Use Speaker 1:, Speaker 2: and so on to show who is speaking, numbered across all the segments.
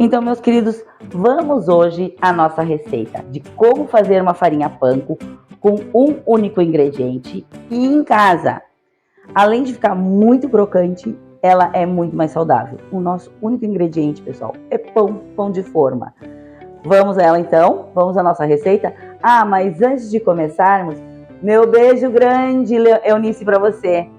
Speaker 1: Então, meus queridos, vamos hoje à nossa receita de como fazer uma farinha panko com um único ingrediente e em casa. Além de ficar muito crocante, ela é muito mais saudável. O nosso único ingrediente, pessoal, é pão de forma. Vamos a ela então? Vamos à nossa receita? Ah, mas antes de começarmos, meu beijo grande, Eunice, para você.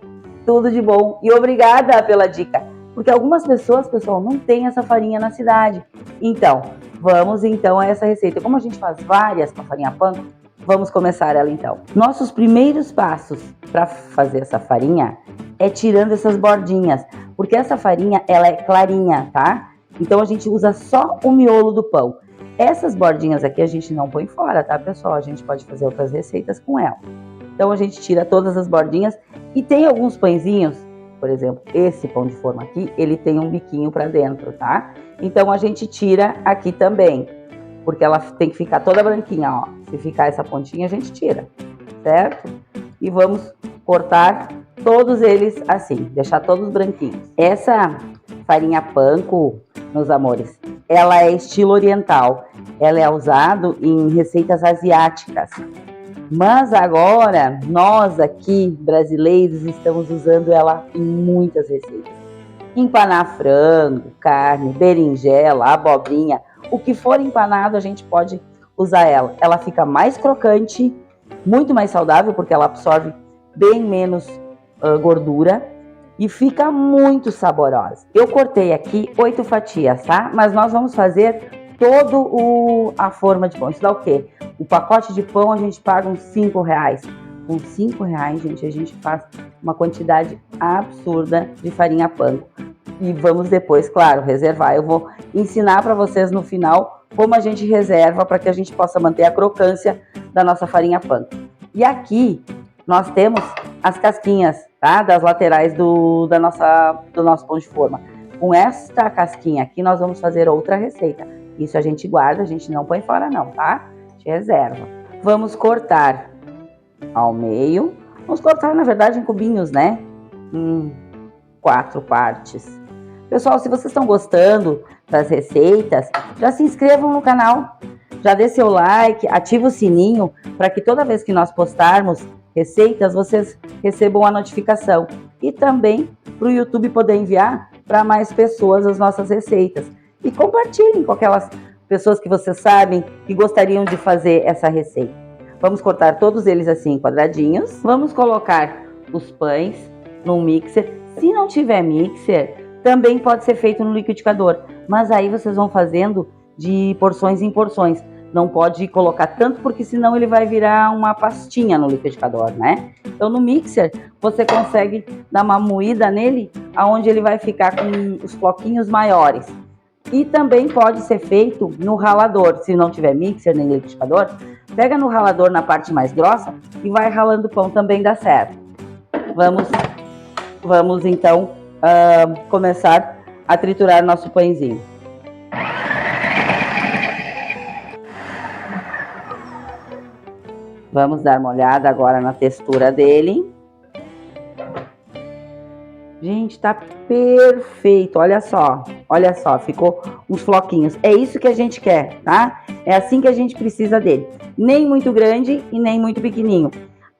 Speaker 1: Tudo de bom e obrigada pela dica. Porque algumas pessoas, pessoal, não tem essa farinha na cidade. Então, vamos então a essa receita. Como a gente faz várias com a farinha panko, vamos começar ela então. Nossos primeiros passos para fazer essa farinha é tirando essas bordinhas, porque essa farinha ela é clarinha, tá? Então a gente usa só o miolo do pão. Essas bordinhas aqui a gente não põe fora, tá, pessoal? A gente pode fazer outras receitas com ela. Então a gente tira todas as bordinhas e tem alguns pãezinhos, por exemplo, esse pão de forma aqui, ele tem um biquinho para dentro, tá? Então a gente tira aqui também, porque ela tem que ficar toda branquinha, ó. Se ficar essa pontinha a gente tira, certo? E vamos cortar todos eles assim, deixar todos branquinhos. Essa farinha panko, meus amores, ela é estilo oriental. Ela é usada em receitas asiáticas. Mas agora, nós aqui, brasileiros, estamos usando ela em muitas receitas. Empanar frango, carne, berinjela, abobrinha, o que for empanado a gente pode usar ela. Ela fica mais crocante, muito mais saudável, porque ela absorve bem menos gordura e fica muito saborosa. Eu cortei aqui 8 fatias, tá? Mas nós vamos fazer a forma de pão. Isso dá o quê? O pacote de pão a gente paga uns R$5. Com R$5, gente, a gente faz uma quantidade absurda de farinha panko. E vamos depois, claro, reservar. Eu vou ensinar para vocês no final como a gente reserva para que a gente possa manter a crocância da nossa farinha panko. E aqui nós temos as casquinhas, tá? Das laterais do nosso pão de forma. Com esta casquinha aqui nós vamos fazer outra receita. Isso a gente guarda, a gente não põe fora não, tá? A gente reserva. Vamos cortar ao meio. Vamos cortar, na verdade, em cubinhos, né? 4 partes. Pessoal, se vocês estão gostando das receitas, já se inscrevam no canal. Já dê seu like, ativa o sininho para que toda vez que nós postarmos receitas, vocês recebam a notificação. E também para o YouTube poder enviar para mais pessoas as nossas receitas. E compartilhem com aquelas pessoas que vocês sabem que gostariam de fazer essa receita. Vamos cortar todos eles assim em quadradinhos. Vamos colocar os pães num mixer. Se não tiver mixer, também pode ser feito no liquidificador. Mas aí vocês vão fazendo de porções em porções. Não pode colocar tanto, porque senão ele vai virar uma pastinha no liquidificador, né? Então no mixer você consegue dar uma moída nele, aonde ele vai ficar com os floquinhos maiores. E também pode ser feito no ralador. Se não tiver mixer nem liquidificador, pega no ralador na parte mais grossa e vai ralando o pão, também dá certo. Vamos então começar a triturar nosso pãezinho. Vamos dar uma olhada agora na textura dele. Gente, tá perfeito, olha só, ficou uns floquinhos. É isso que a gente quer, tá? É assim que a gente precisa dele. Nem muito grande e nem muito pequenininho.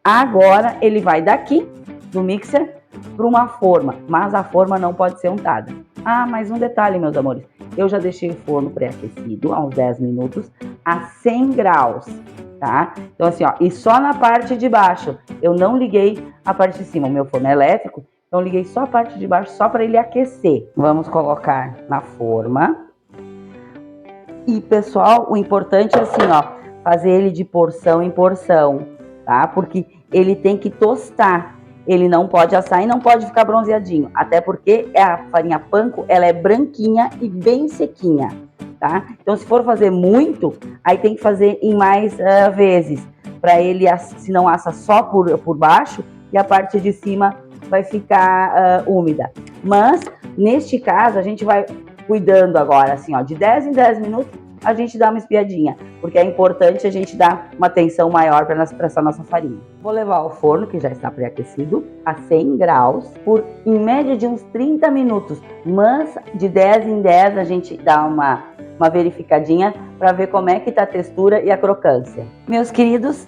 Speaker 1: Agora ele vai daqui, do mixer, para uma forma, mas a forma não pode ser untada. Ah, mais um detalhe, meus amores. Eu já deixei o forno pré-aquecido há uns 10 minutos a 100 graus, tá? Então assim, ó, e só na parte de baixo. Eu não liguei a parte de cima, o meu forno é elétrico. Então, liguei só a parte de baixo, só para ele aquecer. Vamos colocar na forma. E, pessoal, o importante é assim, ó, fazer ele de porção em porção, tá? Porque ele tem que tostar. Ele não pode assar e não pode ficar bronzeadinho. Até porque a farinha panko, ela é branquinha e bem sequinha, tá? Então, se for fazer muito, aí tem que fazer em mais vezes. Para ele, se não assa só por baixo e a parte de cima vai ficar úmida. Mas, neste caso, a gente vai cuidando agora, assim, ó, de 10 em 10 minutos, a gente dá uma espiadinha, porque é importante a gente dar uma atenção maior para essa nossa farinha. Vou levar ao forno, que já está pré-aquecido, a 100 graus, por em média de uns 30 minutos, mas de 10 em 10 a gente dá uma verificadinha para ver como é que tá a textura e a crocância. Meus queridos,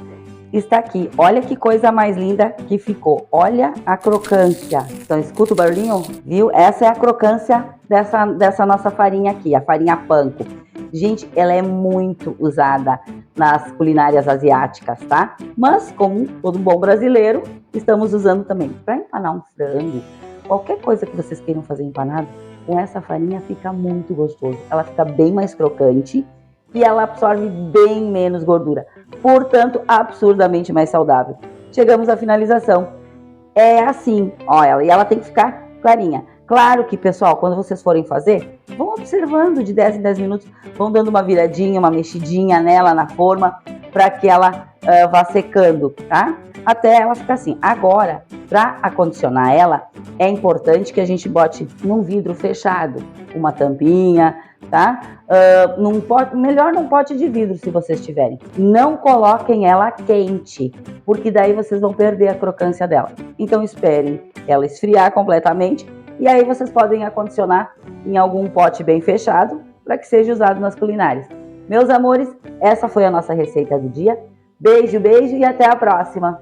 Speaker 1: está aqui. Olha que coisa mais linda que ficou. Olha a crocância. Então, escuta o barulhinho? Viu? Essa é a crocância dessa nossa farinha aqui, a farinha panko. Gente, ela é muito usada nas culinárias asiáticas, tá? Mas, como todo bom brasileiro, estamos usando também para empanar um frango. Qualquer coisa que vocês queiram fazer empanado, com essa farinha fica muito gostoso. Ela fica bem mais crocante e ela absorve bem menos gordura. Portanto, absurdamente mais saudável. Chegamos à finalização. É assim, ó, e ela tem que ficar clarinha. Claro que, pessoal, quando vocês forem fazer, vão observando de 10 em 10 minutos, vão dando uma viradinha, uma mexidinha nela na forma, para que ela vá secando, tá? Até ela ficar assim. Agora, para acondicionar ela, é importante que a gente bote num vidro fechado, uma tampinha, tá? Melhor num pote de vidro, se vocês tiverem. Não coloquem ela quente, porque daí vocês vão perder a crocância dela. Então esperem ela esfriar completamente e aí vocês podem acondicionar em algum pote bem fechado para que seja usado nas culinárias. Meus amores, essa foi a nossa receita do dia. Beijo, beijo e até a próxima!